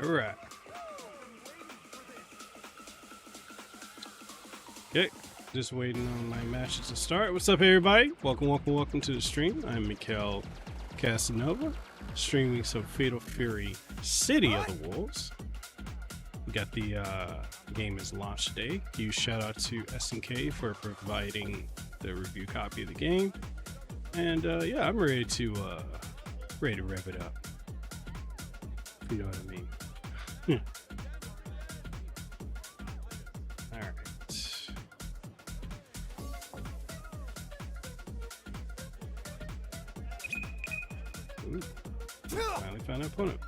All right. Okay, just waiting on my matches to start. What's up, everybody? Welcome to the stream. I'm Mekel Kasanova, streaming some Fatal Fury City of the Wolves. We got the game is launch day. Huge shout out to SNK for providing the review copy of the game. And yeah, I'm ready to rev it up. If you know what I mean. All right. Ooh. Finally found an opponent.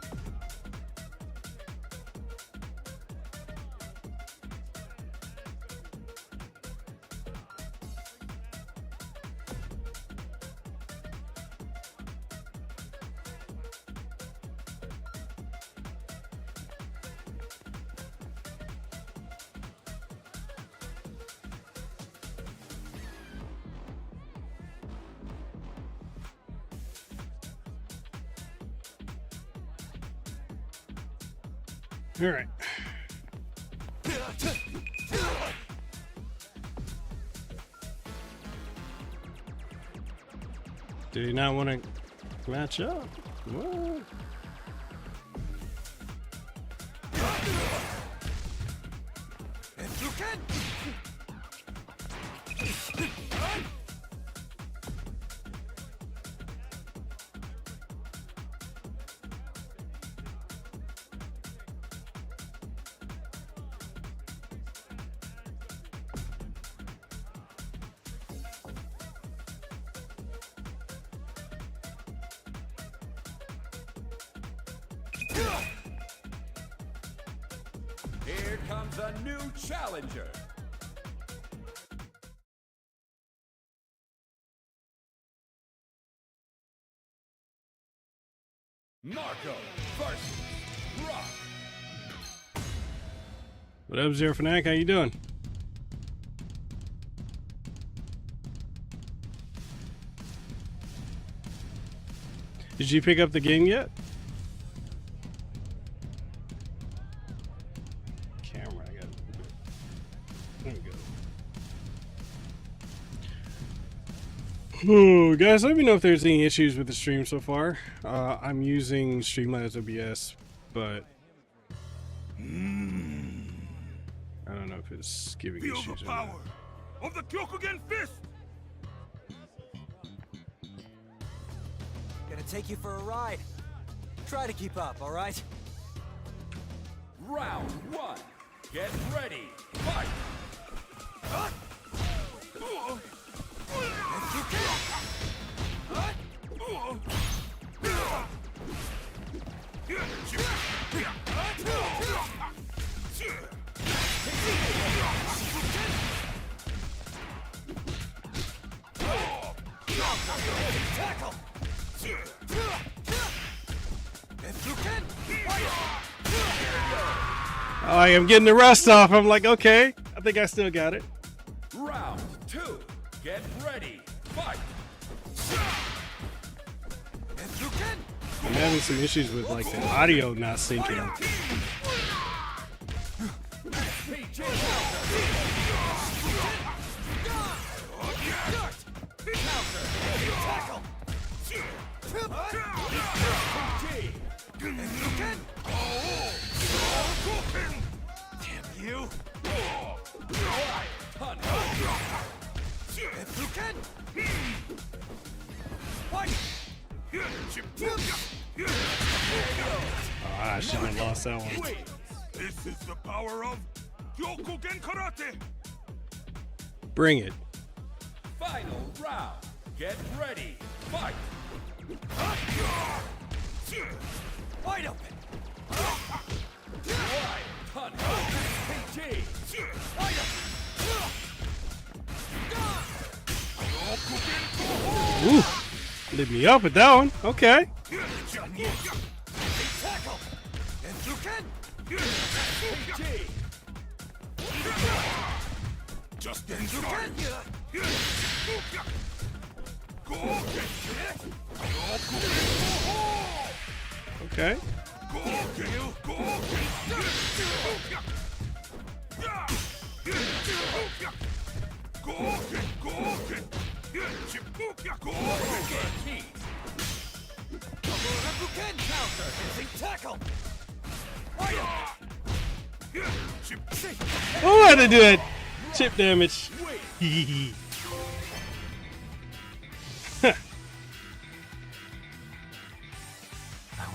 All right. Do you not want to match up? What? Here comes a new challenger. Marco versus Rock. What up, Zero Fanatic? How you doing? Did you pick up the game yet? Camera, I got it. There we go. Oh, guys, let me know if there's any issues with the stream so far. I'm using Streamlabs OBS, but I don't know if it's giving Feel issues the or not. power of the Kyokugen fist. Gonna take you for a ride. Try to keep up, all right? Round one. Get ready. Fight. Tackle! I am getting the rust off. I'm like, okay, I think I still got it. Round two. Get ready. Fight. I'm having some issues with like the audio not syncing. Damn you! Oh, I shouldn't have lost that one. This is the power of Kyokugen karate. Bring it. Final round. Get ready. Fight. Wide open! PG. Ooh, lit me up with that one. Okay. Tackle! And you can! PG. Just getting started. Okay. Oh, I had to do that. Chip damage. Hee I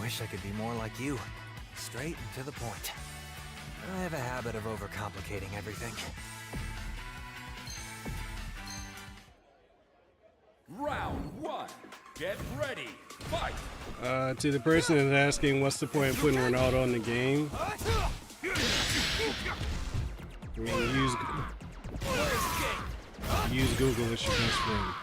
wish I could be more like you. Straight and to the point. I have a habit of overcomplicating everything. Round 1. Get ready. Fight. To the person that's asking what's the point of putting Ronaldo in the game, I mean, use Google as your best friend.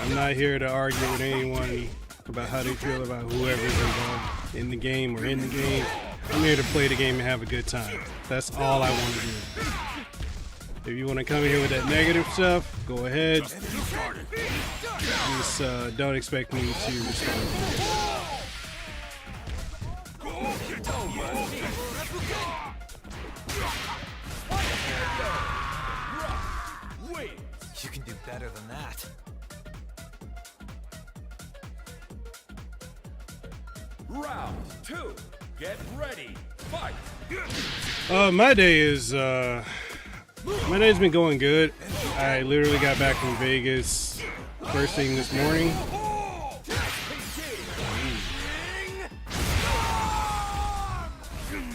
I'm not here to argue with anyone about how they feel about whoever's involved in the game or in the game. I'm here to play the game and have a good time. That's all I want to do. If you want to come here with that negative stuff, go ahead. Just don't expect me to respond. You can do better than that. Round 2. Get ready. Fight. My day's been going good. I literally got back from Vegas first thing this morning.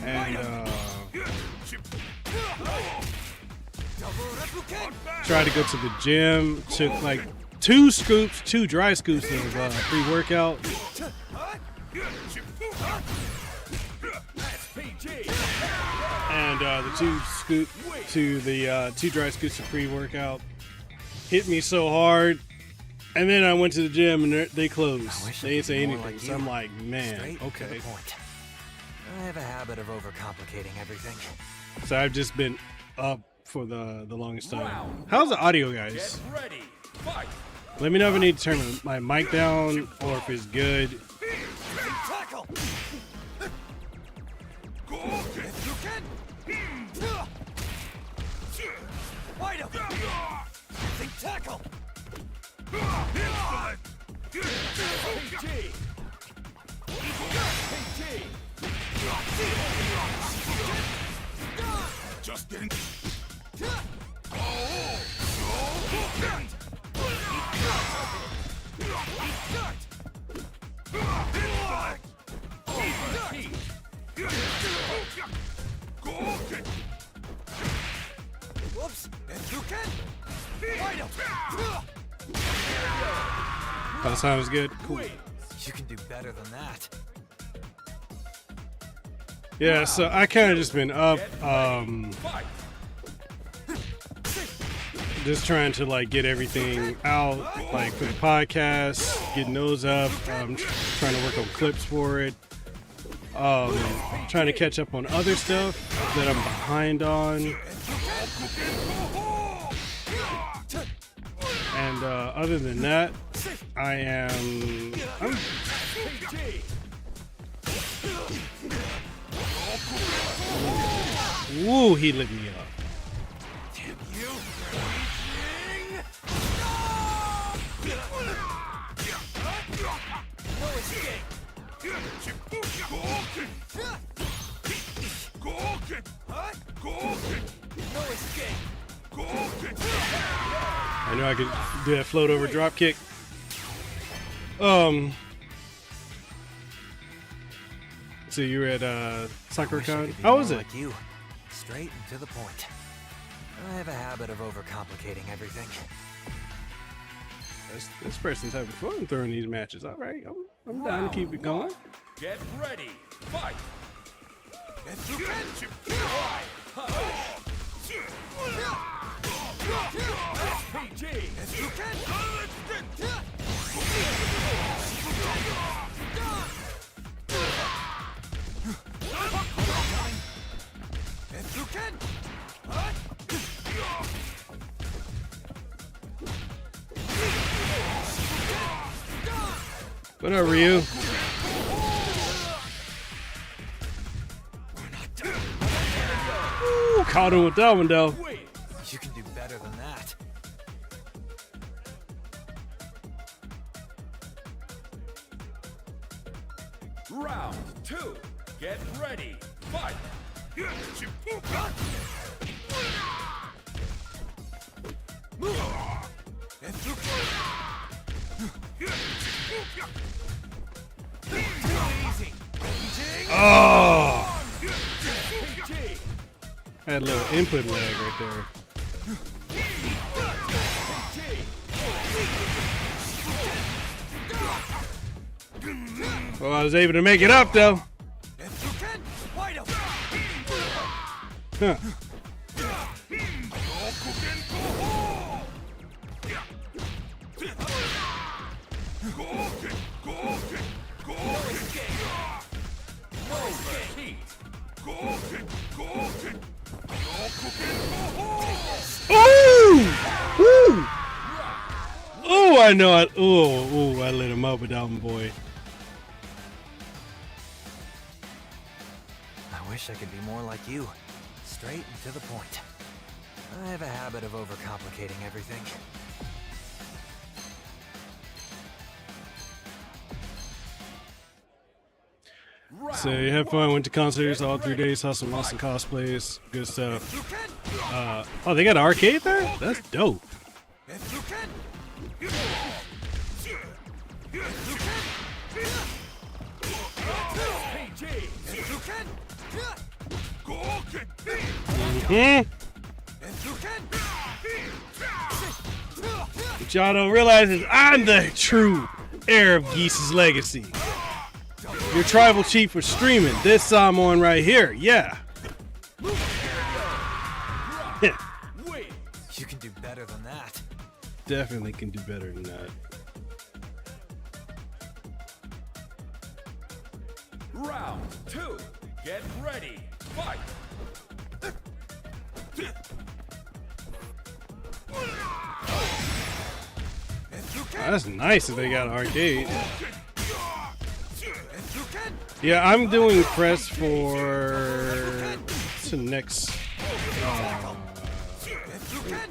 And tried to go to the gym. Took like two dry scoops of pre-workout. And the two dry scoops of pre-workout hit me so hard. And then I went to the gym and they closed. They didn't say anything. So I'm like, man, okay. I have a habit of overcomplicating everything. So I've just been up for the longest time. How's the audio, guys? Get ready. Fight. Let me know if I need to turn my mic down or if it's good. Tackle! Wide open! Tackle! Just getting. Whoops! And you can. Wide open! That sounds good. Cool. You can do better than that. Yeah, so I kind of just been up, just trying to like get everything out, like for the podcast, getting those up. Trying to work on clips for it. Trying to catch up on other stuff that I'm behind on. And other than that, I'm woo, he lit me up. Damn you! No escape! No escape! I know I could do that float over drop kick. So you were at SakuraCon? How was it? Like you. Straight and to the point. I have a habit of overcomplicating everything. This person's having fun throwing these matches. All right, I'm down to keep it going. Get ready. Fight. What up, Ryu? Ooh, caught him with that one, though. You can do better than that. Round 2. Get ready. Fight. Oh! Had a little input lag right there. Well, I was able to make it up, though. Huh. Ooh! Woo! Ooh, I know it. Ooh, I lit him up with that one, boy. I wish I could be more like you. Straight and to the point. I have a habit of overcomplicating everything. So you had fun, went to concerts all 3 days, saw some awesome cosplays, good stuff. Oh, they got an arcade there? That's dope. What y'all don't realize is I'm the true heir of Geese's legacy. Your tribal chief was streaming. This I'm on right here. Yeah. You can do better than that. Definitely can do better than that. Round 2. Get ready. Fight. Oh, that's nice that they got an arcade. Yeah, I'm doing press for the next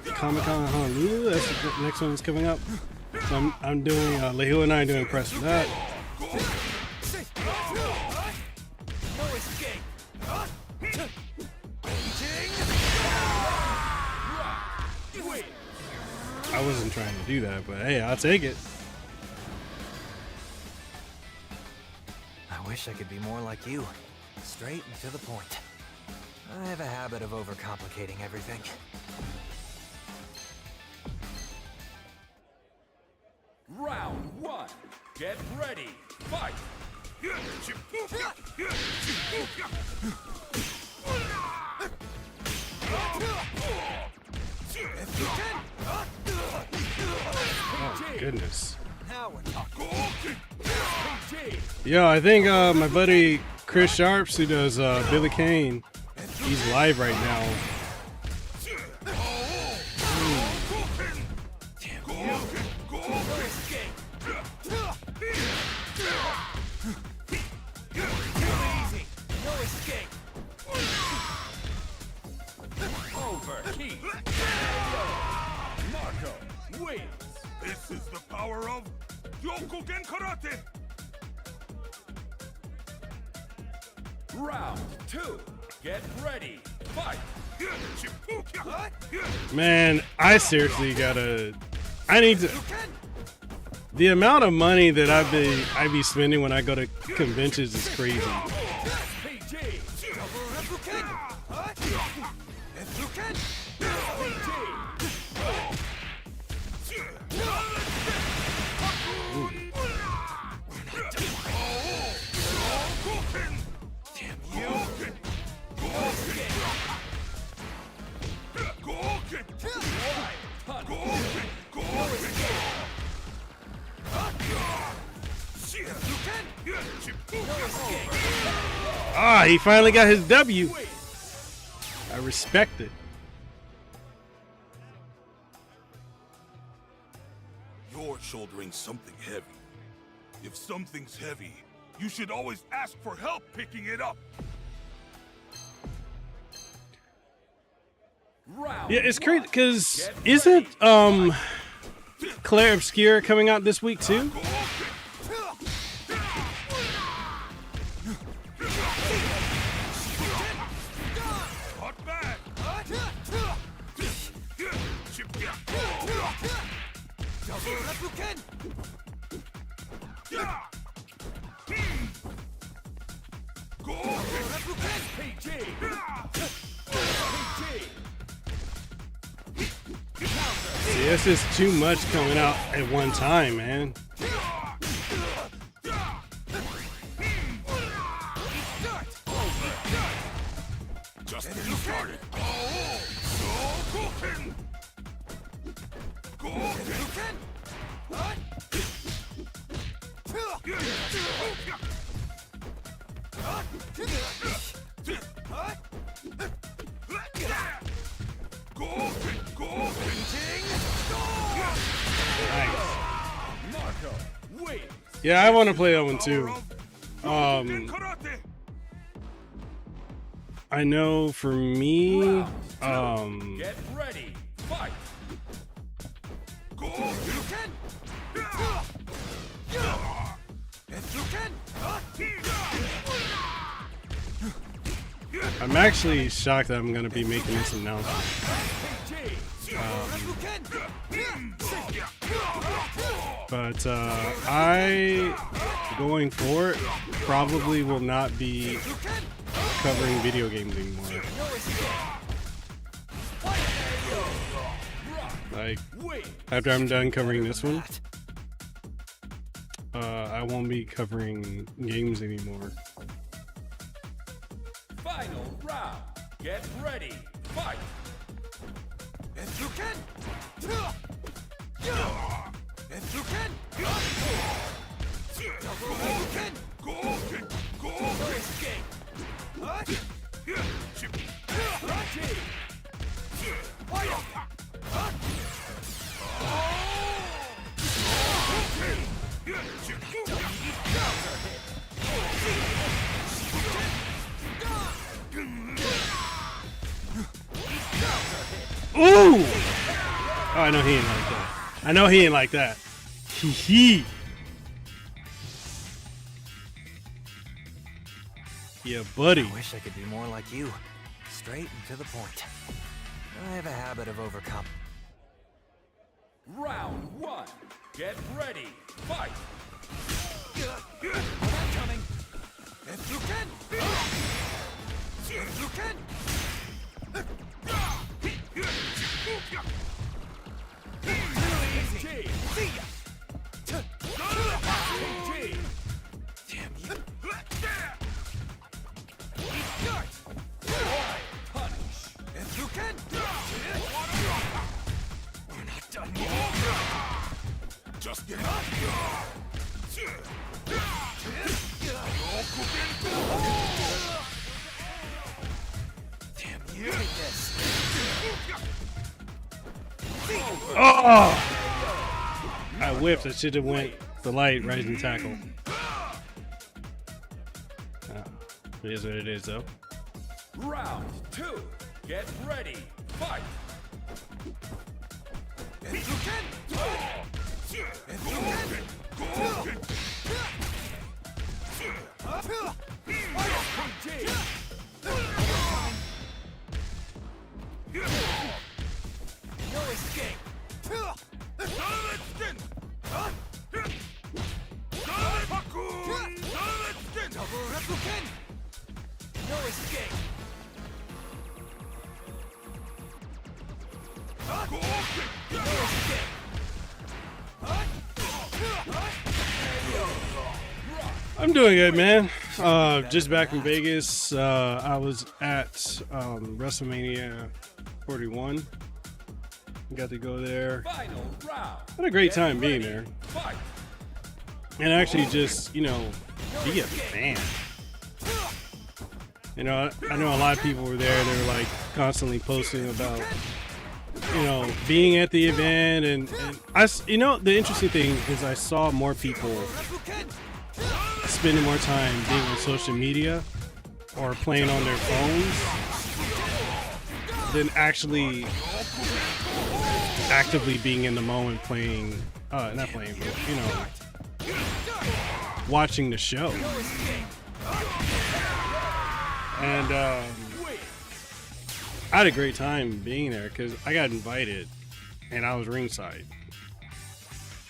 Comic-Con Honolulu. That's the next one that's coming up. So I'm doing Lehu and I are doing press for that. I wasn't trying to do that, but hey, I'll take it. I wish I could be more like you. Straight and to the point. I have a habit of overcomplicating everything. Round 1. Get ready. Fight. Oh, goodness. Now we're talking. Yo, I think my buddy Chris Sharps, who does Billy Kane, he's live right now. Overheat. Marco wins. This is the power of Kyokugen Karate! Round 2. Get ready. Fight. Man, I seriously gotta. I need to. The amount of money that I be spending when I go to conventions is crazy. Ah, he finally got his W. I respect it. You're shouldering something heavy. If something's heavy, you should always ask for help picking it up. Round Yeah, it's crazy one. because Get isn't ready. Claire Obscura coming out this week too? Not bad. PG. See, it's just too much coming out at one time, man. Just getting started. Marco wins. Yeah, I want to play that one too. I know for me, Get ready. Fight. I'm actually shocked that I'm going to be making this announcement. But I, going forward, probably will not be covering video games anymore. Like, after I'm done covering this one, I won't be covering games anymore. Final round. Get ready. Fight. Ooh! Oh, I know he ain't like that. I know he ain't like that. Hee. Yeah, buddy. I wish I could be more like you. Straight and to the point. I have a habit of overcome. Round one. Get ready. Fight. Coming. If you can. If you can. PG. PG. Damn you. Punish. If you can. We're not done yet. Just get Damn you. Take this. Oh! I whipped. I should have went the light rising tackle. It is what it is, though. Round two. Get ready. Fight. If you can. If you can. PG. No escape. Double Replicant. No escape. No escape. I'm doing good, man. Just back from Vegas. I was at WrestleMania 41. Got to go there. Final round. Had a great Get time being ready. there. Fight. And actually just, you know, be a fan. You know, I know a lot of people were there. They were like constantly posting about, you know, being at the event, and you know, the interesting thing is I saw more people spending more time being on social media or playing on their phones than actually actively being in the moment playing, not playing, but, you know, watching the show. And I had a great time being there because I got invited and I was ringside.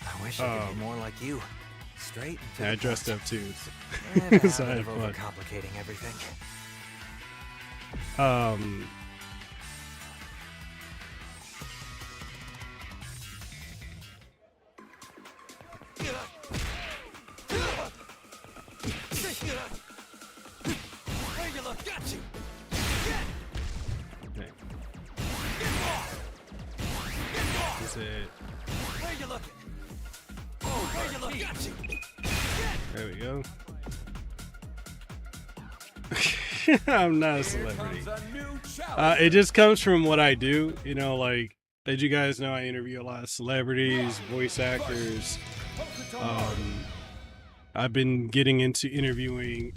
I wish I could be more like you. Straight and to And I the dressed point. up too. I have a So I habit had of fun. overcomplicating everything. Okay. Is it? There we go. I'm not a celebrity. Comes a new challenge. It just comes from what I do. You know, like, as you guys know, I interview a lot of celebrities, voice actors. I've been getting into interviewing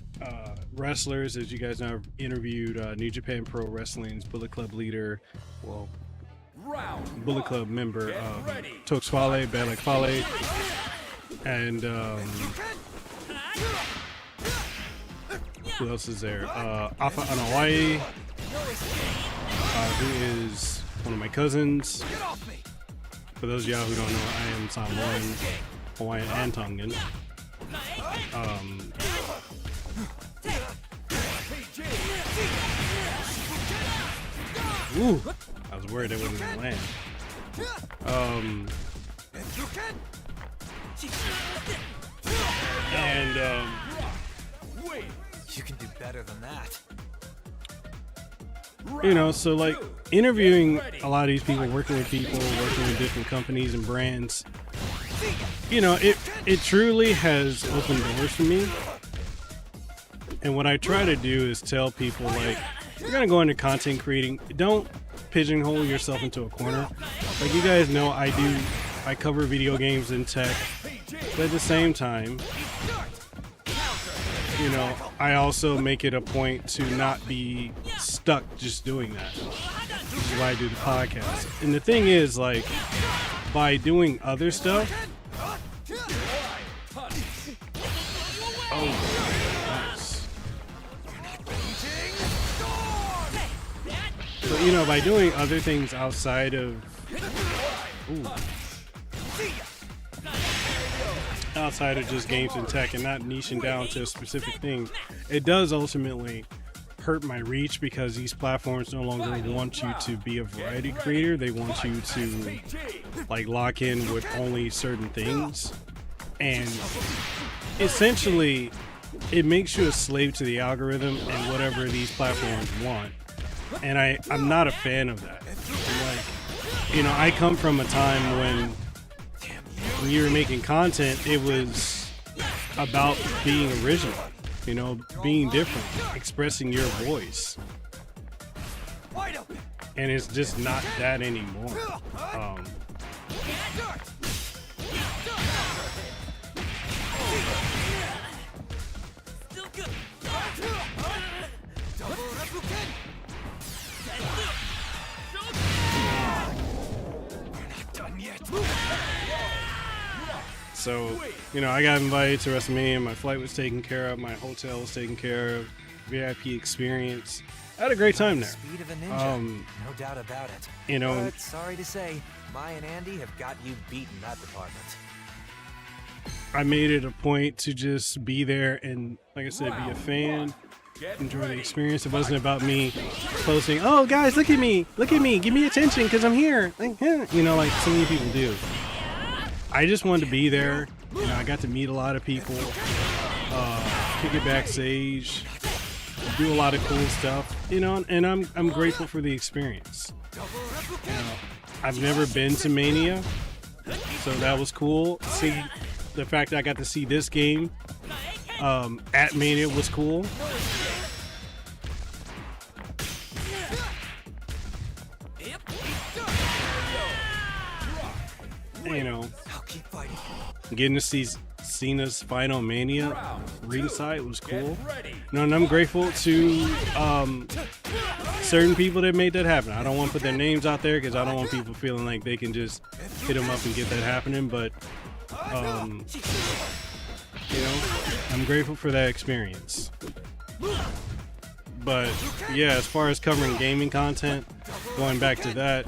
wrestlers. As you guys know, I've interviewed New Japan Pro Wrestling's Bullet Club leader, well, Round Bullet one. Club member, Get ready. Tox Fale, Bad Like Fale, and who else is there? Afa Anawai, who is one of my cousins. For those of y'all who don't know, I am Samoan, Hawaiian, and Tongan. Ooh, I was worried it wasn't gonna land. And You can do better than that. you know, so like interviewing a lot of these people, working with people, working with different companies and brands, you know, it truly has opened doors for me. And what I try to do is tell people, like, you're gonna go into content creating, don't pigeonhole yourself into a corner. Like, you guys know, I cover video games and tech, but at the same time, you know, I also make it a point to not be stuck just doing that. Which is why I do the podcast. And the thing is, like, by doing other stuff, nice. But you know, by doing other things outside of outside of just games and tech and not niching down to a specific thing, it does ultimately hurt my reach because these platforms no longer want you to be a variety creator. They want you to like lock in with only certain things, and essentially it makes you a slave to the algorithm and whatever these platforms want. And I'm not a fan of that. Like, you know, I come from a time when you were making content, it was about being original, you know, being different, expressing your voice. And it's just not that anymore. So, you know, I got invited to WrestleMania. My flight was taken care of. My hotel was taken care of. VIP experience. I had a great time there. Speed of a ninja, no doubt about it. You know, But sorry to say, Mai and Andy have got you beat in that department. I made it a point to just be there and, like I said, be a fan, enjoy the experience. It wasn't about me posting, oh, guys, look at me, give me attention because I'm here. Like, yeah. You know, like so many people do. I just wanted to be there. You know, I got to meet a lot of people, kick it backstage, do a lot of cool stuff, you know, and I'm grateful for the experience. You know, I've never been to Mania, so that was cool. See, the fact that I got to see this game at Mania was cool. you know, I'll keep fighting. getting to see Cena's Final Mania ringside was cool. Get ready. You know, and I'm grateful to certain people that made that happen. I don't want to put their names out there because I don't want people feeling like they can just hit them up and get that happening. But you know, I'm grateful for that experience. But yeah, as far as covering gaming content, going back to that,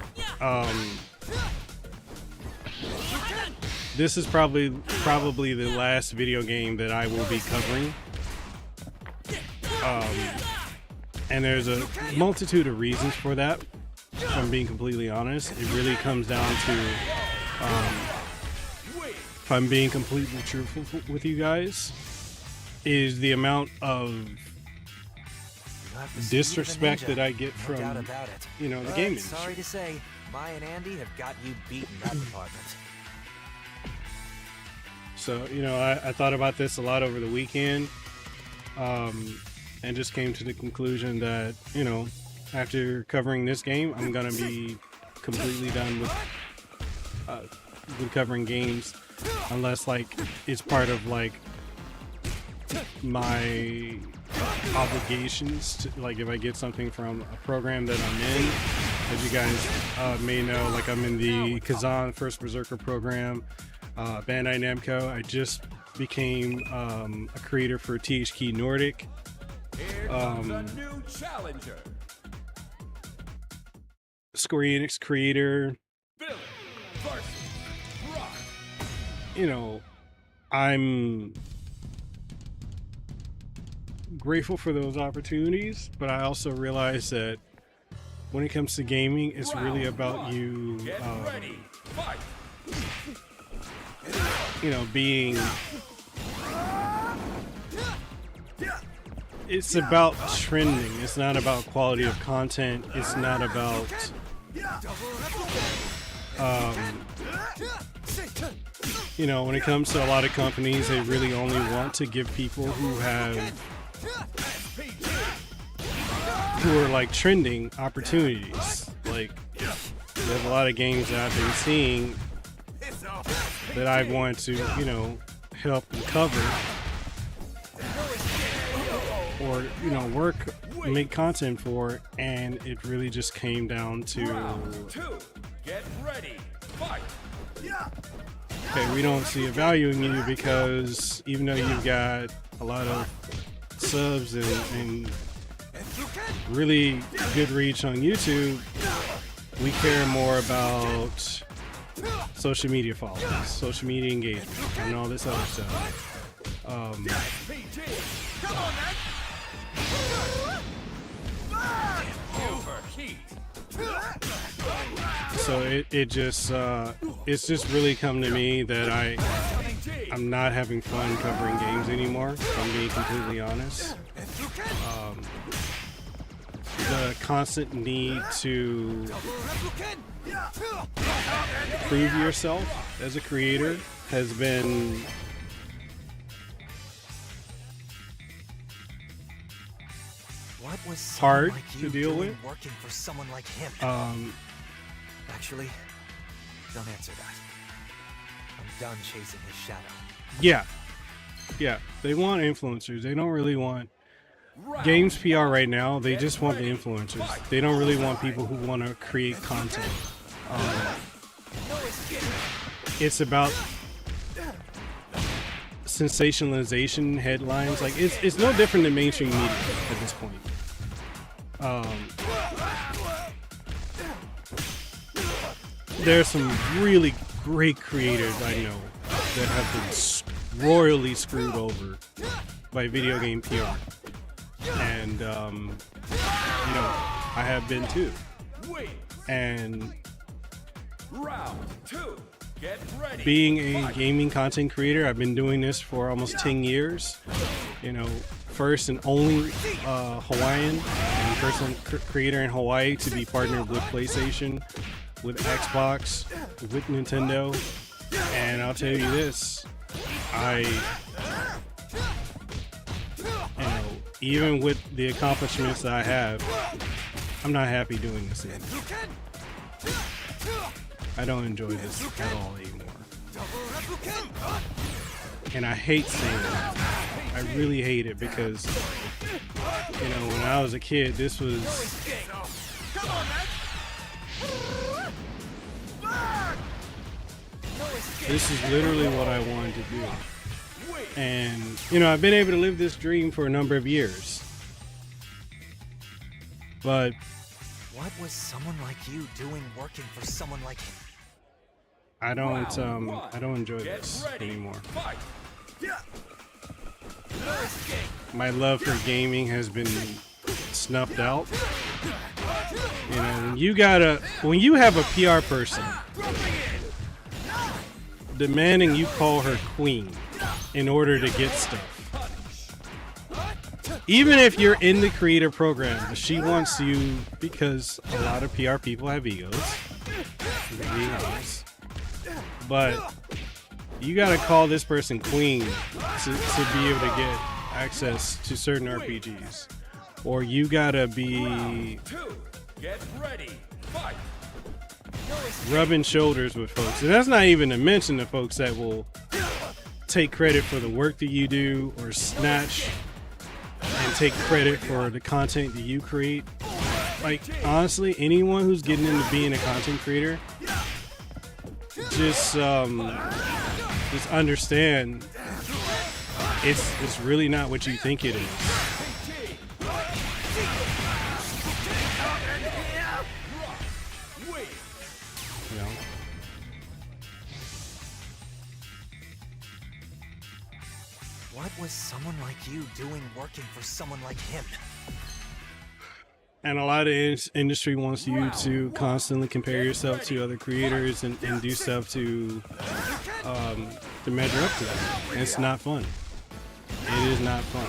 this is probably the last video game that I will be covering. And there's a multitude of reasons for that, if I'm being completely honest. It really comes down to, if I'm being completely truthful with you guys, is the amount of disrespect that I get from, you know, the gaming industry. Sorry to say, Mai and Andy have got you beat in that department. So, you know, I thought about this a lot over the weekend, and just came to the conclusion that, you know, after covering this game, I'm gonna be completely done with covering games, unless like it's part of like my obligations to, like, if I get something from a program that I'm in. As you guys may know, like, I'm in the Kazan First Berserker program, Bandai Namco. I just became a creator for THQ Nordic. Here comes a new challenger. Square Enix creator. Billy versus Rock. You know, I'm grateful for those opportunities, but I also realize that when it comes to gaming, it's really about you, Get ready. Fight. you know, being, it's about trending. It's not about quality of content. It's not about, you know, when it comes to a lot of companies, they really only want to give people who are like trending opportunities. Like, there's a lot of games that I've been seeing that I want to, you know, help and cover, or, you know, make content for, and it really just came down to, Round 2. Get ready. Fight. okay, we don't see a value in you because even though you've got a lot of subs and really good reach on YouTube, we care more about social media followers, social media engagement, and all this other stuff. PG. Come on, man. Overheat. So it just it's just really come to me that I'm not having fun covering games anymore, if I'm being completely honest. The constant need to prove yourself as a creator has been What was hard like to you deal doing with. working for someone like him? Actually, don't answer that. I'm done chasing his shadow. yeah, they want influencers. They don't really want games PR right now. They just want the influencers. They don't really want people who want to create content. It's about sensationalization, headlines. Like, it's no different than mainstream media at this point. There's some really great creators I know that have been royally screwed over by video game PR, and you know, I have been too. And Round 2. Get ready. being a gaming content creator, I've been doing this for almost 10 years. You know, first and only Hawaiian and person creator in Hawaii to be partnered with PlayStation, with Xbox, with Nintendo. And I'll tell you this, you know, even with the accomplishments that I have, I'm not happy doing this anymore. I don't enjoy this at all anymore. And I hate saying that. I really hate it because, you know, when I was a kid, this was... This is literally what I wanted to do. And, you know, I've been able to live this dream for a number of years. But... What was someone like you doing working for someone like him? I don't enjoy this anymore. My love for gaming has been snuffed out. You know, when you have a PR person demanding you call her queen in order to get stuff. Even if you're in the creator program, she wants you because a lot of PR people have egos. Being honest. But you gotta call this person queen to be able to get access to certain RPGs. Or you gotta be rubbing shoulders with folks. And that's not even to mention the folks that will take credit for the work that you do or snatch and take credit for the content that you create. Like, honestly, anyone who's getting into being a content creator, just understand it's really not what you think it is. You know? What was someone like you doing working for someone like him? And a lot of industry wants you to constantly compare yourself to other creators and do stuff to measure up to that. And it's not fun. It is not fun.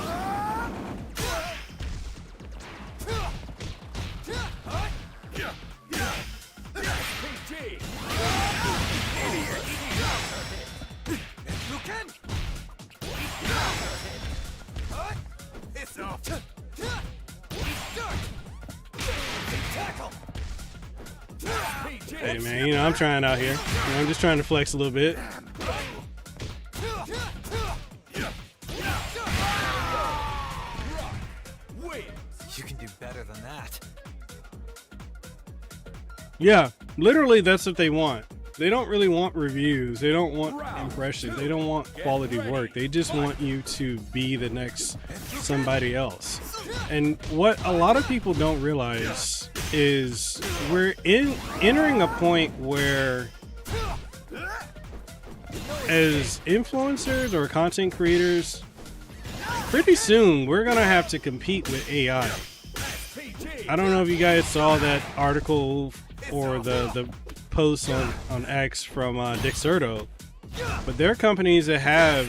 Hey man, you know, I'm trying out here. You know, I'm just trying to flex a little bit. You can do better than that. Yeah, literally that's what they want. They don't really want reviews. They don't want impressions. They don't want quality work. They just want you to be the next somebody else. And what a lot of people don't realize is we're entering a point where, as influencers or content creators, pretty soon we're gonna have to compete with AI. I don't know if you guys saw that article or the post on X from Dixerto, but there are companies that have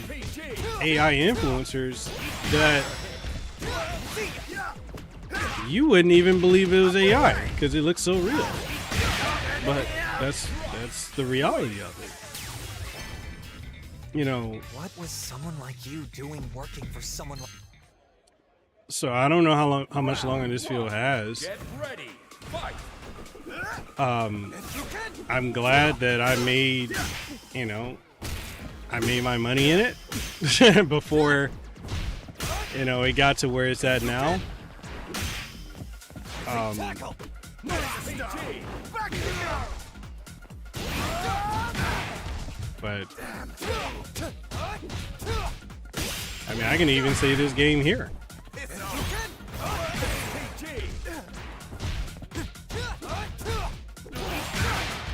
AI influencers that you wouldn't even believe it was AI because it looks so real. But that's the reality of it. You know. What was someone like you doing working for someone like... So I don't know how much longer this field has. I'm glad that I made, you know, I made my money in it before, you know, it got to where it's at now. But I mean, I can even say this game here.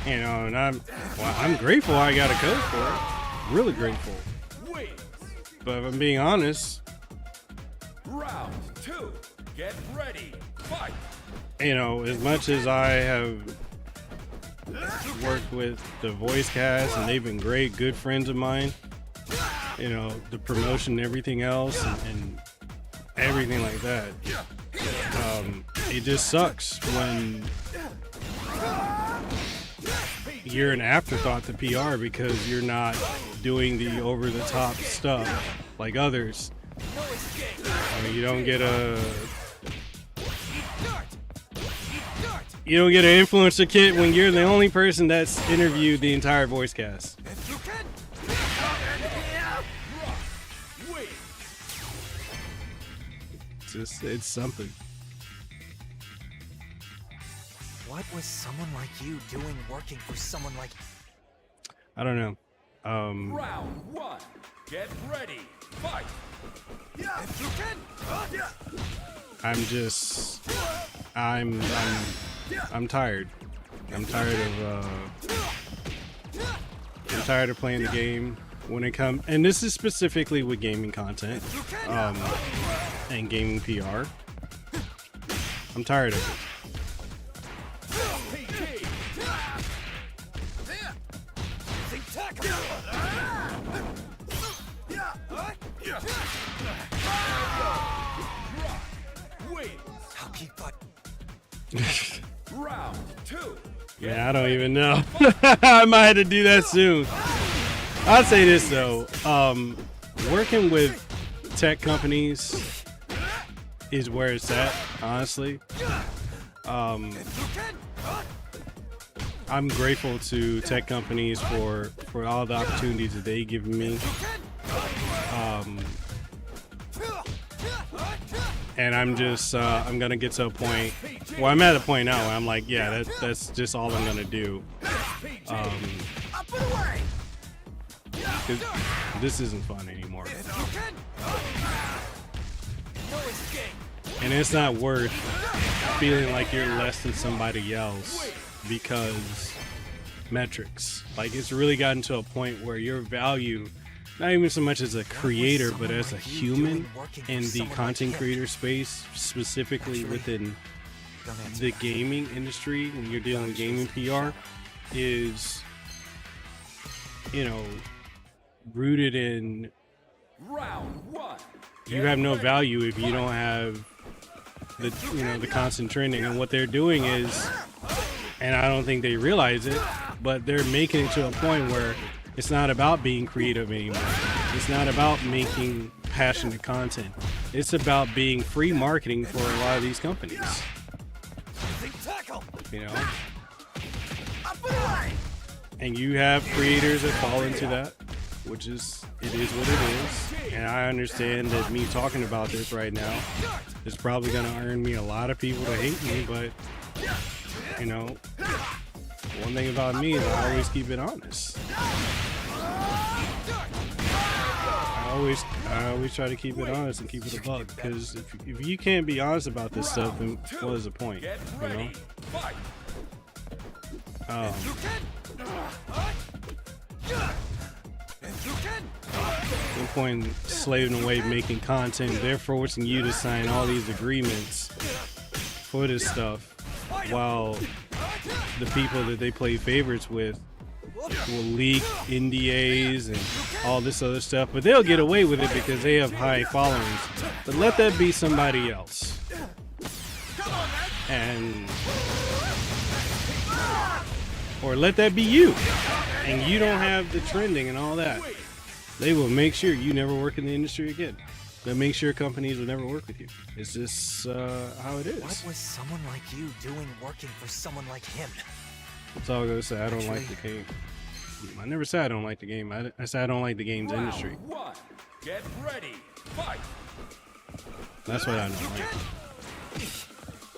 You know, and I'm grateful I got a code for it. Really grateful. But if I'm being honest, Round 2. Get ready. Fight. You know, as much as I have worked with the voice cast and they've been great, good friends of mine, you know, the promotion and everything else and everything like that, it just sucks when you're an afterthought to PR because you're not doing the over-the-top stuff like others. You don't get You don't get an influencer kit when you're the only person that's interviewed the entire voice cast. It's something. What was someone like you doing working for someone like... I don't know. Round 1. Get ready. Fight. I'm tired. I'm tired of playing the game when it comes, and this is specifically with gaming content, and gaming PR. I'm tired of it. Round 2. Yeah, I don't even know. I might have to do that soon. I'll say this though, working with tech companies is where it's at, honestly. I'm grateful to tech companies for all the opportunities that they give me. And I'm just, I'm gonna get to a point, well, I'm at a point now where I'm like, yeah, that's just all I'm gonna do. 'Cause this isn't fun anymore. And it's not worth feeling like you're less than somebody else because metrics. Like, it's really gotten to a point where your value, not even so much as a creator, but as a human in the content creator space, specifically within the gaming industry, when you're dealing with gaming PR, is, you know, rooted in Round 1. you have no value if you don't have the, you know, the constant trending. And what they're doing is, and I don't think they realize it, but they're making it to a point where it's not about being creative anymore. It's not about making passionate content. It's about being free marketing for a lot of these companies. You know? And you have creators that fall into that, which is, it is what it is. And I understand that me talking about this right now is probably gonna earn me a lot of people to hate me, but, you know, one thing about me is I always keep it honest. I always try to keep it honest and keep it a buck, because if you can't be honest about this stuff, then what is the point, you know? No point in slaving away making content. They're forcing you to sign all these agreements for this stuff, while the people that they play favorites with will leak NDAs and all this other stuff, but they'll get away with it because they have high followings. But let that be somebody else, or let that be you, and you don't have the trending and all that. They will make sure you never work in the industry again. They'll make sure companies will never work with you. It's just how it is. What was someone like you doing working for someone like him? That's all I'm gonna say. I don't like the game. I never said I don't like the game. I said I don't like the games industry. Round 1. Get ready. Fight. That's what I don't like.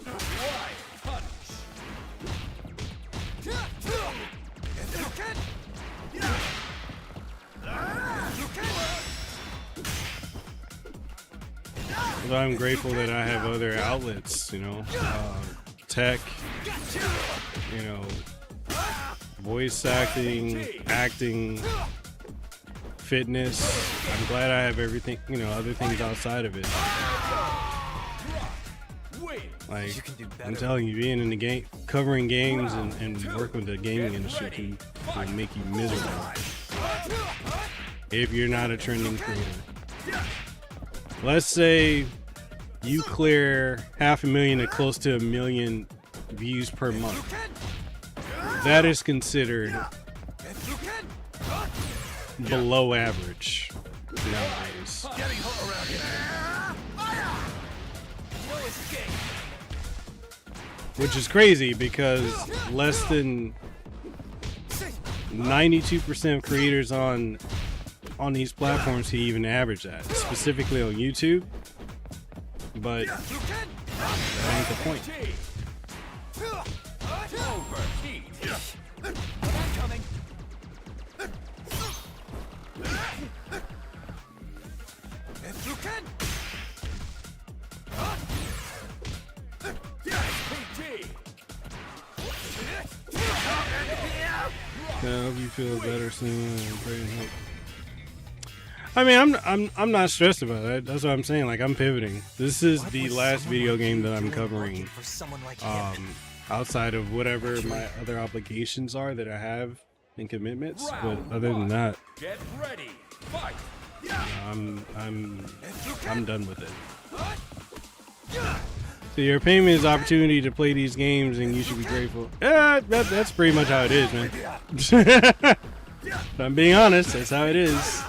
Right punch. But I'm grateful that I have other outlets, you know, tech, you know, voice acting, fitness. I'm glad I have everything, you know, other things outside of it. Like, I'm telling you, being in the game, covering games and working with the gaming industry can make you miserable if you're not a trending creator. Let's say you clear 500,000 to close to 1 million views per month. That is considered below average nowadays. which is crazy because less than 92% of creators on these platforms can even average that, specifically on YouTube. But that ain't the point. I hope you feel better soon and pray and hope. I mean, I'm not stressed about it. That's what I'm saying. Like, I'm pivoting. This is the last video game that I'm covering, outside of whatever my other obligations are that I have and commitments. But other than that, Get ready. Fight. I'm done with it. So you're paying me this opportunity to play these games, and you should be grateful. Yeah, that's pretty much how it is, man. If I'm being honest, that's how it is.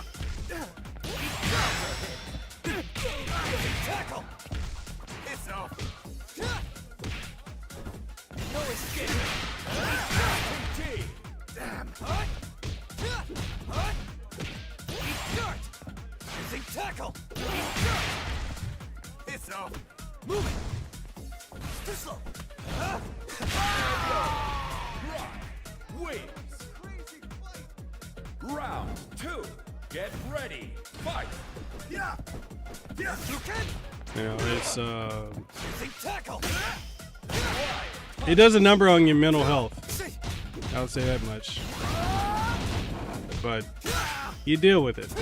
Tackle! It's off! Move it! Too slow! Wins. Round 2. Get ready. Fight. Yeah! Yeah! You can! You know, it's Tackle! it does a number on your mental health. I would say that much. But you deal with it.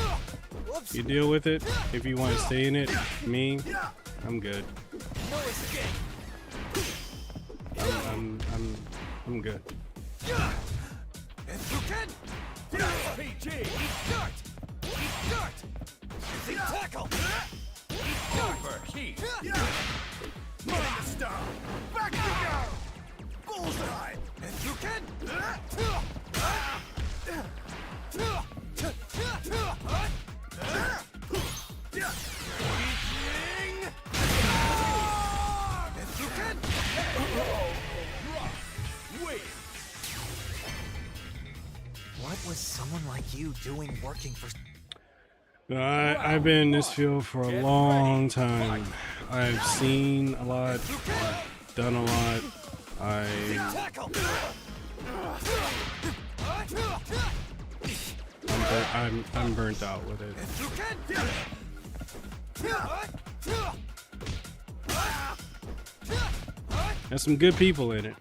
You deal with it. If you want to stay in it, me, I'm good. I'm good. Tackle! Overheat. Mind the star! Back you go! Bullseye! And you can! What was someone like you doing working for... I've been in this field for a long time. I've seen a lot, I've done a lot. I'm burnt out with it. There's some good people in it,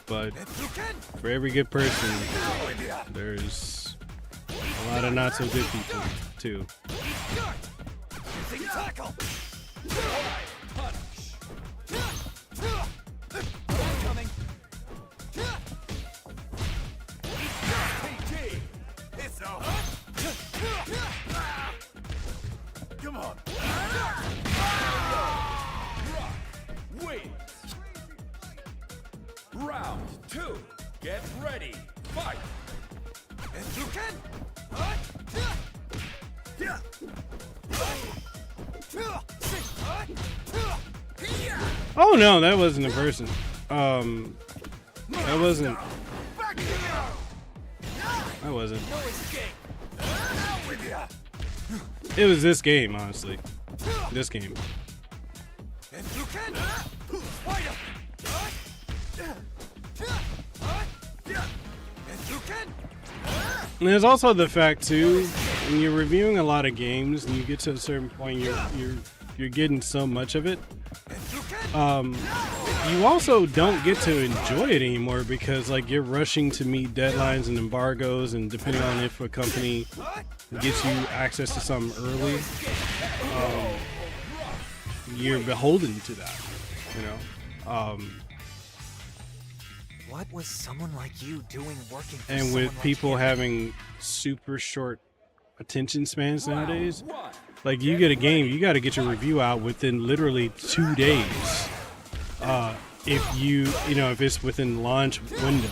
but for every good person, there's a lot of not so good people too. Come on! Wins. Round 2. Get ready. Fight. And you can! Oh no, that wasn't a person. That wasn't. That wasn't. It was this game, honestly. This game. And there's also the fact too, when you're reviewing a lot of games and you get to a certain point, you're getting so much of it. You also don't get to enjoy it anymore because like you're rushing to meet deadlines and embargoes, and depending on if a company gets you access to something early, you're beholden to that, you know. What was someone like you doing working for And with someone people like him? having super short attention spans nowadays, like you get a game, you got to get your review out within literally 2 days. If if it's within launch window.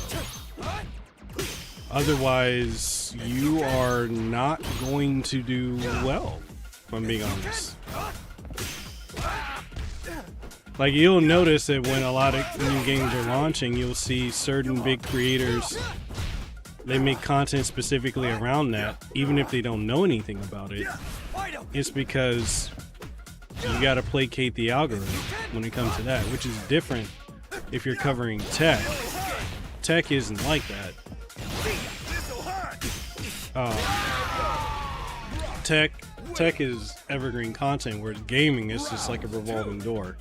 Otherwise, you are not going to do well, if I'm being honest. Like, you'll notice that when a lot of new games are launching, you'll see certain big creators, they make content specifically around that, even if they don't know anything about it. It's because you gotta placate the algorithm when it comes to that, which is different if you're covering tech. Tech isn't like that. Tech is evergreen content, whereas gaming is just like a revolving door.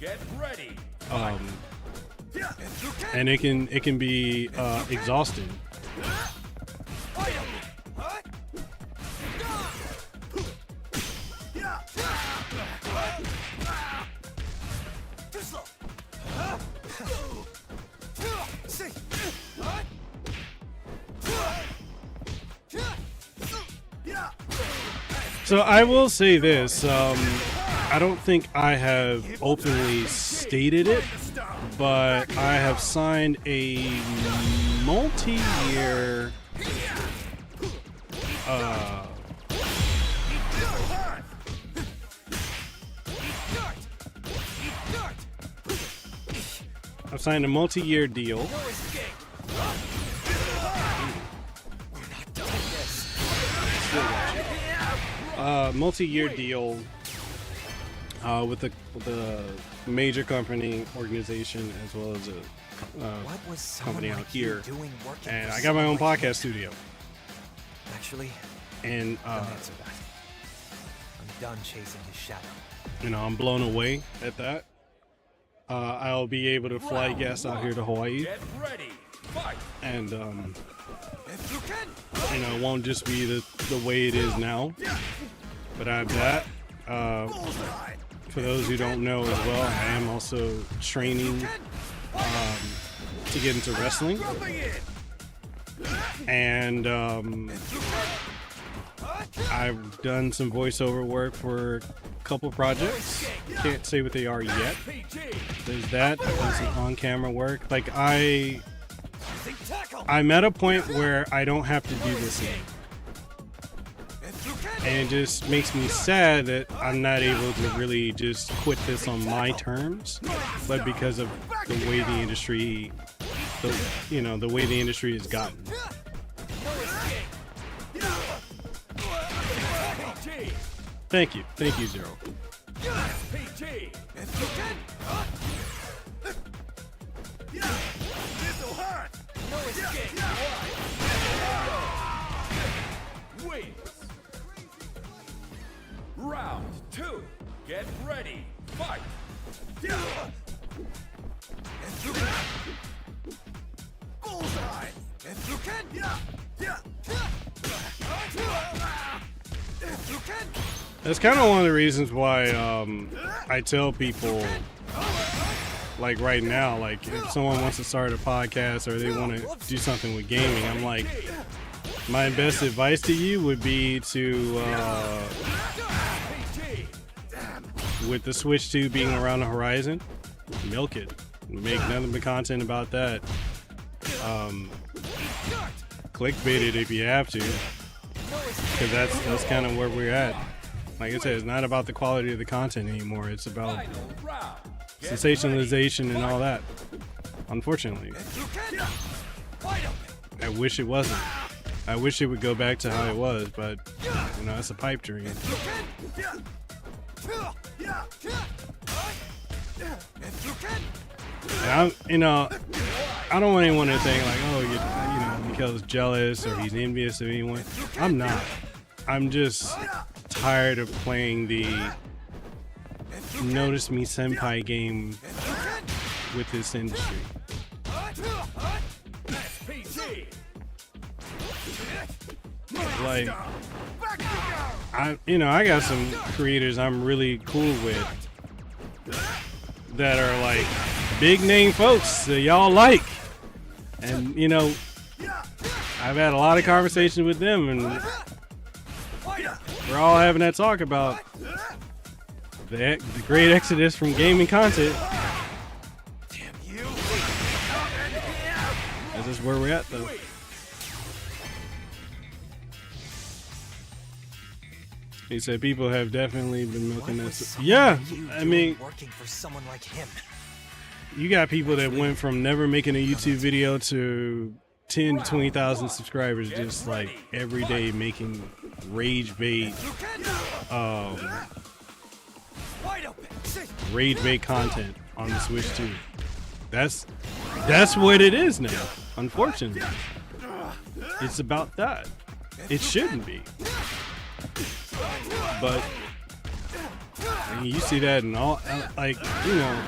And it can be exhausting. So I will say this, I don't think I have openly stated it, but I have signed a multi-year deal multi-year deal with a major company organization, as well as a company out here, and I got my own podcast studio. Actually, and don't answer that. I'm done chasing his shadow. You know, I'm blown away at that. I'll be able to fly guests out here to Hawaii, and you know, it won't just be the way it is now, but I have that. For those who don't know as well, I am also training to get into wrestling, and I've done some voiceover work for a couple projects. Can't say what they are yet. There's that. I've done some on-camera work. Like, I'm at a point where I don't have to do this anymore. And it just makes me sad that I'm not able to really just quit this on my terms, but because of the way the industry, the way the industry has gotten. Thank you, Zero. Round 2. Get ready. Fight. Bullseye. That's kind of one of the reasons why I tell people, like right now, like if someone wants to start a podcast or they want to do something with gaming, I'm like, my best advice to you would be to, with the Switch 2 being around the horizon, milk it. Make nothing but content about that. Clickbait it if you have to, because that's kind of where we're at. Like I said, it's not about the quality of the content anymore. It's about sensationalization and all that. Unfortunately, I wish it wasn't. I wish it would go back to how it was, but you know, it's a pipe dream. And I don't want anyone to think like, oh, you know, Mekel's jealous or he's envious of anyone. I'm not. I'm just tired of playing the Notice Me Senpai game with this industry. Like, I got some creators I'm really cool with that are like big name folks that y'all like, and you know, I've had a lot of conversations with them, and we're all having that talk about the great exodus from gaming content. Damn you! That's just where we're at, though. He said people have definitely been milking this. Yeah, I mean, working for someone like him. you got people that went from never making a YouTube video to 10 to 20,000 subscribers just like every day making rage bait content on the Switch too. That's what it is now, unfortunately. It's about that. It shouldn't be. But I mean, you see that in all, like, you know,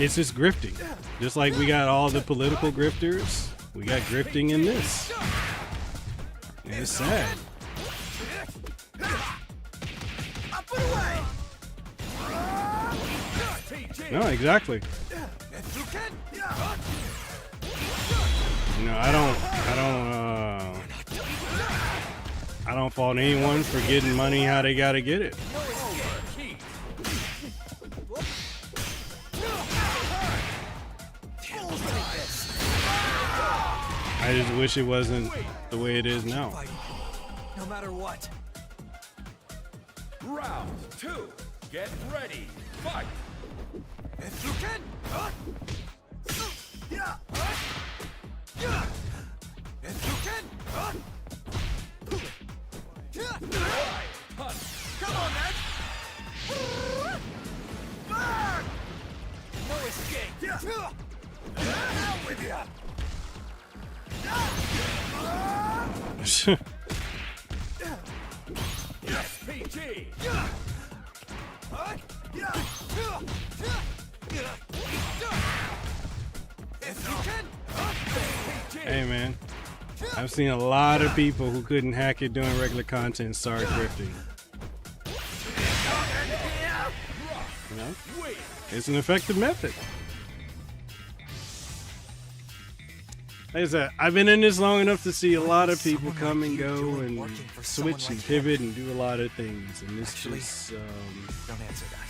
it's just grifting. Just like we got all the political grifters, we got grifting in this. And it's sad. No, exactly. No, I don't fault anyone for getting money how they gotta get it. I just wish it wasn't the way it is now. No matter what. Round 2. Get ready. Fight. Come on, man! Burn! No escape! Out with ya! PG. Hey man, I've seen a lot of people who couldn't hack it doing regular content start grifting. You know, it's an effective method. Like I said, I've been in this long enough to see a lot of people come and go and switch and pivot and do a lot of things, and it's just Don't answer that.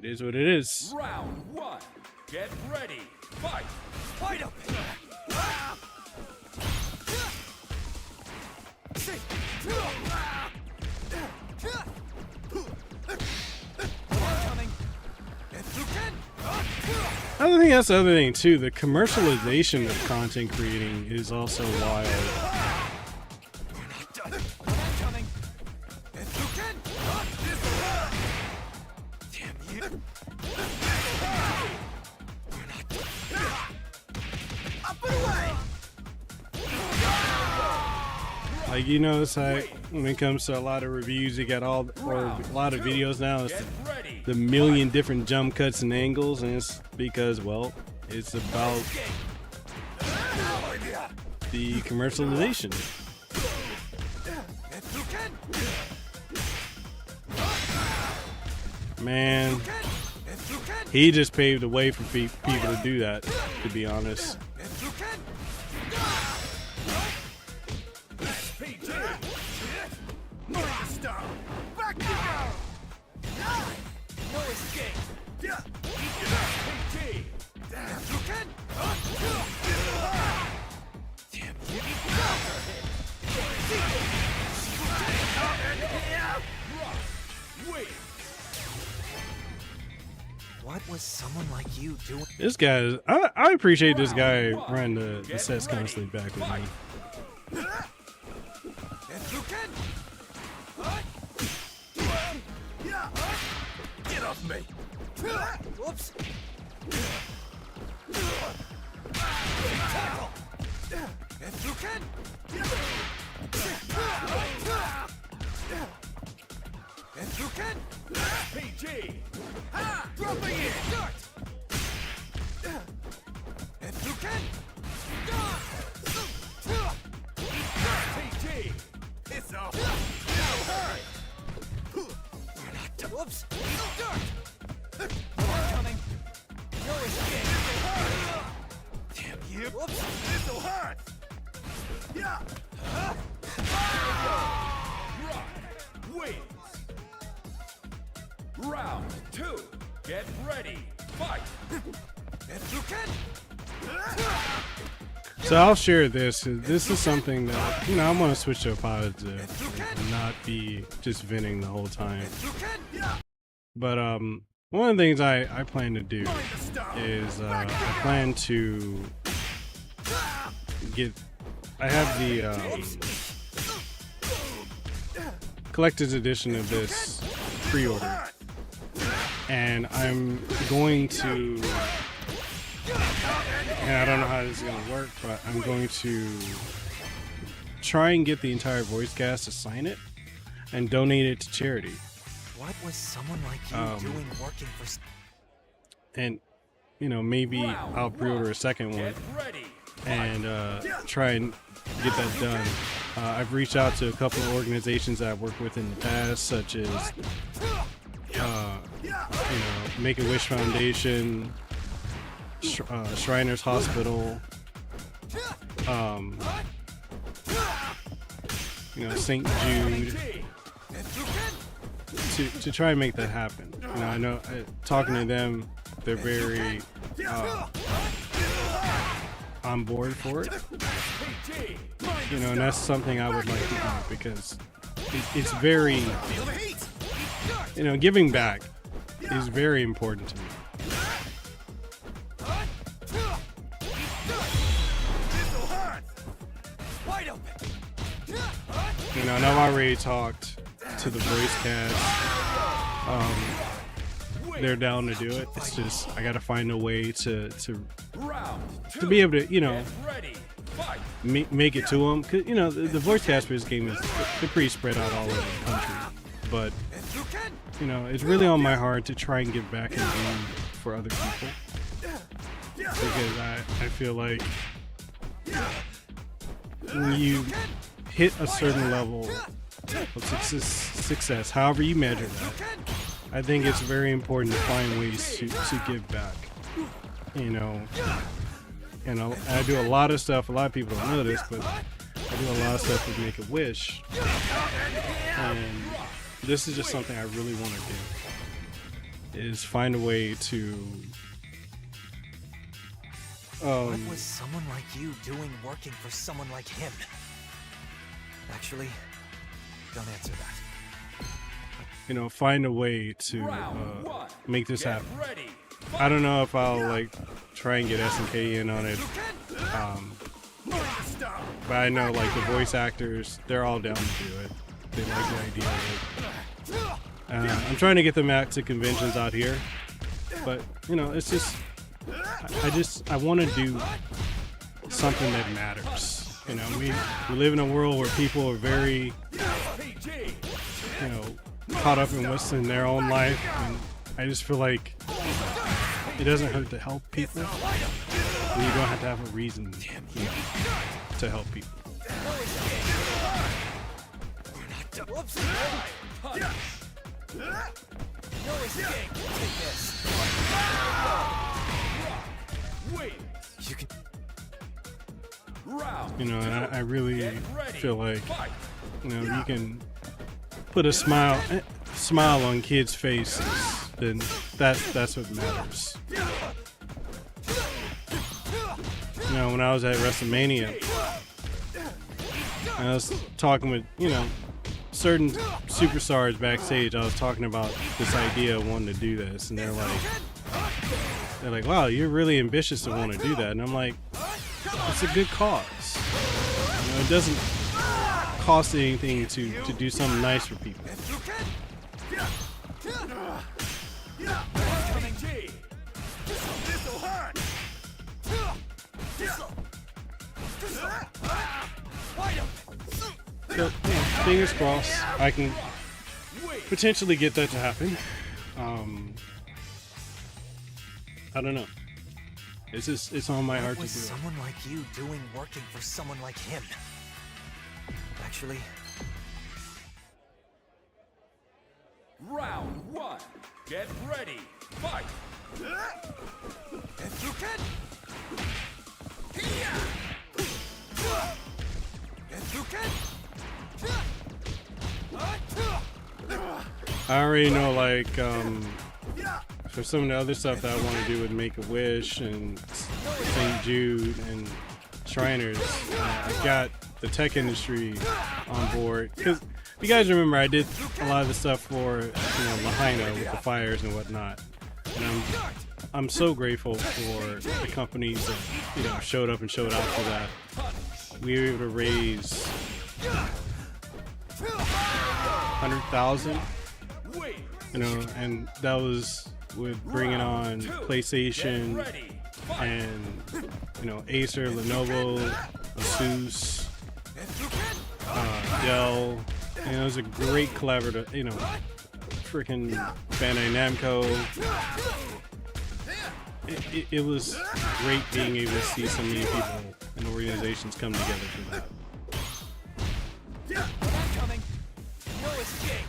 it is what it is. Round 1. Get ready. Fight. Fight him! I think that's the other thing too. The commercialization of content creating is also wild. Like, you notice how when it comes to a lot of reviews, you got or a lot of videos now, it's the million different jump cuts and angles, and it's because, well, it's about the commercialization. Man, he just paved the way for people to do that, to be honest. What was someone like you doing? This guy is, I appreciate this guy running the sets constantly back with me. Get off me! Whoops! PG. Dropping it! PG. It's off! Whoops! More coming! No escape! Damn you! Whoops! This'll hurt! Yeah! Rock wins. Round 2. Get ready. Fight. So I'll share this. This is something that, you know, I'm gonna switch to a positive and not be just venting the whole time. But one of the things I plan to do is I plan to get. I have the collector's edition of this pre-order, and I'm going to. And I don't know how this is going to work, but I'm going to try and get the entire voice cast to sign it and donate it to charity. What was someone like you doing working for? And you know, maybe I'll pre-order a second one and try and get that done. I've reached out to a couple of organizations that I've worked with in the past, such as you know, Make-A-Wish Foundation, Shriners Hospital, you know, St. Jude, to try and make that happen. You know, I know talking to them, they're very on board for it. You know, and that's something I would like to do because it's very, you know, giving back is very important to me. You know, and I've already talked to the voice cast. They're down to do it. It's just I gotta find a way to be able to, you know, make it to them. Cause you know the voice cast for this game is they're pretty spread out all over the country. But you know, it's really on my heart to try and give back and do for other people because I feel like when you hit a certain level of success, however you measure that, I think it's very important to find ways to give back. You know, and I do a lot of stuff. A lot of people don't know this, but I do a lot of stuff with Make-A-Wish, and this is just something I really want to do. Is find a way to. What was someone like you doing working for someone like him? Actually, don't answer that. You know, find a way to make this happen. I don't know if I'll like try and get SNK in on it, but I know like the voice actors, they're all down to do it. They like the idea of it. I'm trying to get them out to conventions out here, but you know, it's just I want to do something that matters. You know, we live in a world where people are very, you know, caught up in what's in their own life, and I just feel like it doesn't hurt to help people. And you don't have to have a reason, you know, to help people. You know, and I really feel like, you know, you can put a smile on kids' faces, then that's what matters. You know, when I was at WrestleMania, I was talking with, you know, certain superstars backstage. I was talking about this idea of wanting to do this, and they're like, wow, you're really ambitious to want to do that. And I'm like, it's a good cause. You know, it doesn't cost anything to do something nice for people. So, yeah, fingers crossed, I can potentially get that to happen. I don't know. It's on my heart to do it. What was someone like you doing working for someone like him? Actually, Round one. Get ready. Fight. I already know, like, for some of the other stuff that I want to do with Make-A-Wish and St. Jude and Shriners, I've got the tech industry on board. Because you guys remember, I did a lot of the stuff for, you know, Lahaina with the fires and whatnot. And I'm so grateful for the companies that, you know, showed up and showed out for that. We were able to raise 100,000, you know, and that was with bringing on PlayStation and, you know, Acer, Lenovo, Asus, Dell, and it was a great collaborative, you know, freaking Bandai Namco. It was great being able to see so many people and organizations come together for that. I'm coming. No escape.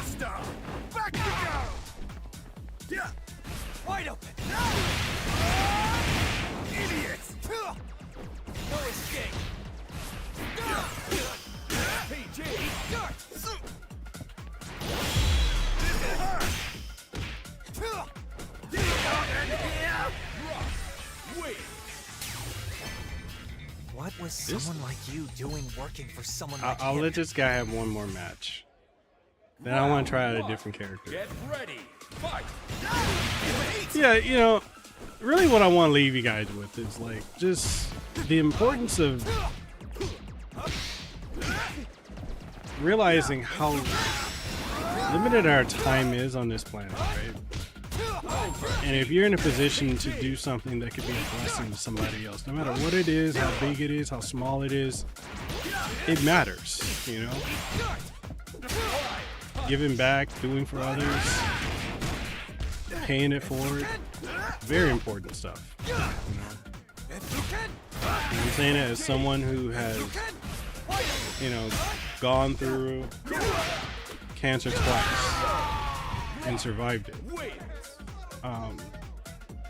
Stop! Back you go! Wide open. Idiots! No escape. PG! What was someone like you doing working for someone like I'll him? let this guy have one more match. Then I want to try out a different character. Get ready. Fight. Yeah, you know, really what I want to leave you guys with is like just the importance of realizing how limited our time is on this planet, right? And if you're in a position to do something that could be a blessing to somebody else, no matter what it is, how big it is, how small it is, it matters, you know? Giving back, doing for others, paying it forward, very important stuff, you know? I'm saying it as someone who has, you know, gone through cancer twice and survived it.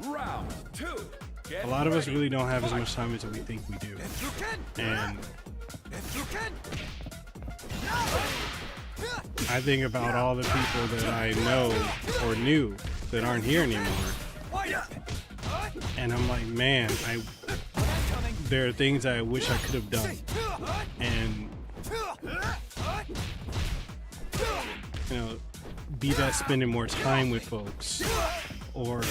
Round two. Get A lot of us ready. really don't have as much time as we think we do. And I think about all the people that I know or knew that aren't here anymore. And I'm like, man, there are things I wish I could have done. And, you know, be that spending more time with folks or,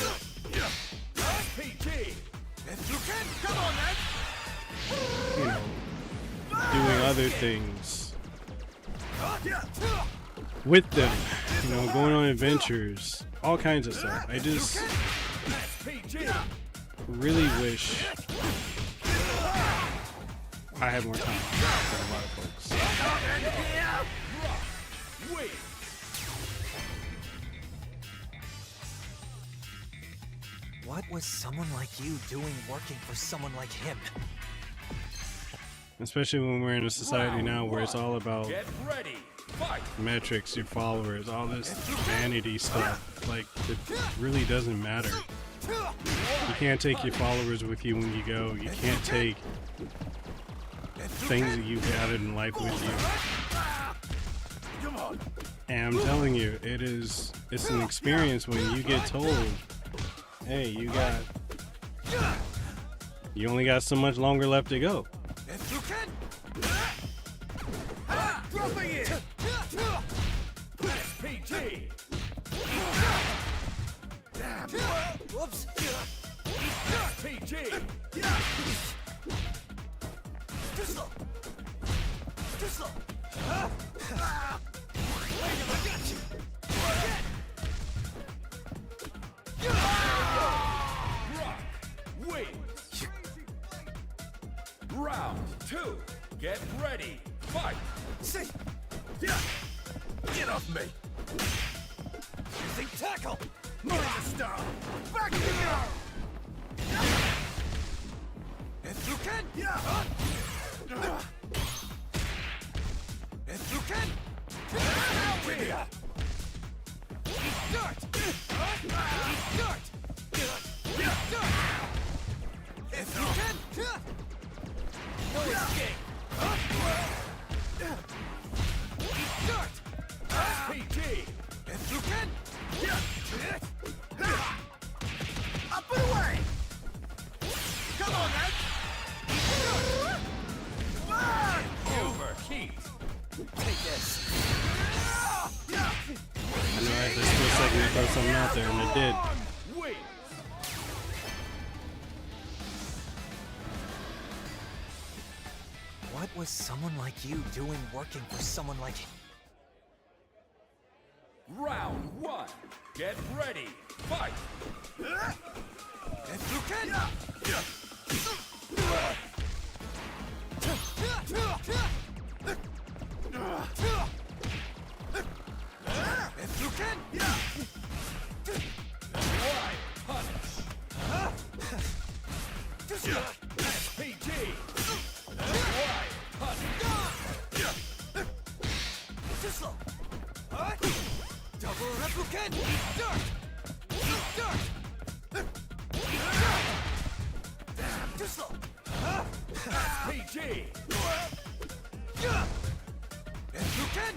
you know, doing other things with them, you know, going on adventures, all kinds of stuff. I just really wish I had more time than a lot of folks. What was someone like you doing working for someone like him? Especially when we're in a society now where it's all about Get ready. Fight. metrics, your followers, all this vanity stuff. Like, it really doesn't matter. You can't take your followers with you when you go. You can't take things that you've gathered in life with you. And I'm telling you, it's an experience when you get told, hey, you only got so much longer left to go. PG. Whoops. PG. Wins. Round two. Get ready. Fight. Get off me! Using tackle. Stop! Back you go! If you can. If you can. Start. Start. If you can. No escape. Start. PG. If you can. Up and away! Come on, man. Overheat. Take this. I had this split second to throw something out there, and it did. Wait. What was someone like you doing working for someone like him? Round 1. Get ready. Fight. If you can! If you can! Why punish? PG. Why punish? Too slow! Double Replican! Dirt! Dirt! Too slow! PG. If you can!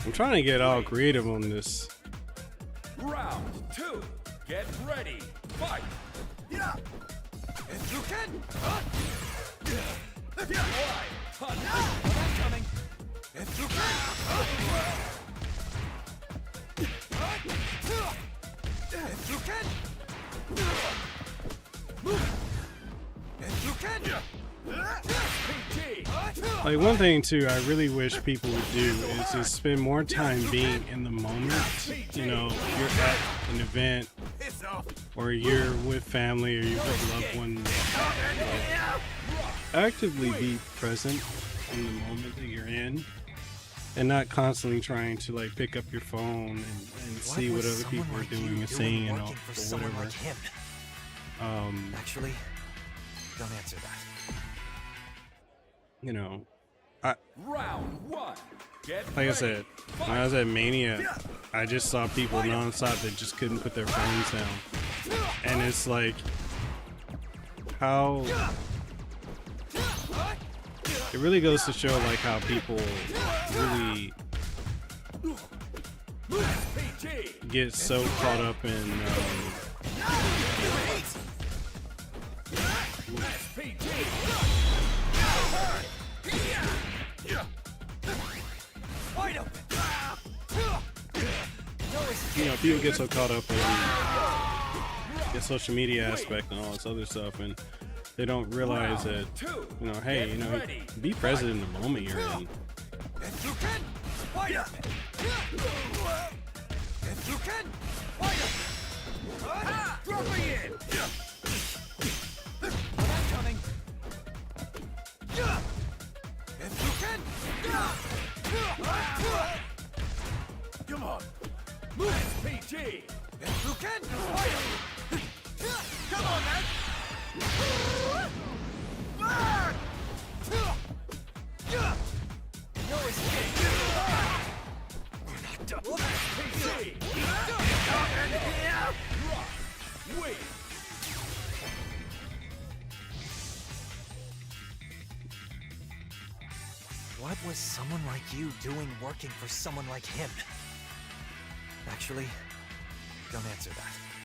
I'm trying to get all creative on this. Round 2. Get ready. Fight. If you can! Why punish? I'm coming! If you can! If you can! If you can! PG. Like, one thing too, I really wish people would do is just spend more time being in the moment. You know, you're at an event, or you're with family, or you're with loved ones. Actively be present in the moment that you're in, and not constantly trying to like pick up your phone and see what other people are doing and saying and all, or whatever. Like him? Actually, don't answer that. You know, Round 1. Get like ready. I said, when I was at Mania, I just saw people nonstop that just couldn't put their phones down, and it's like, how it really goes to show like how people really PG. get so caught up in PG. Wide open! you know, people get so caught up in the social media aspect and all this other stuff, and they don't realize that, you know, hey, you know, be present in the moment you're in. If you can! Wide open! If you can! Wide open! Drop me in! I'm coming! If you can! Come on. PG. If you can! Wide open! Come on, man! No escape! We're not done! PG. Wait. What was someone like you doing working for someone like him? Actually, don't answer that.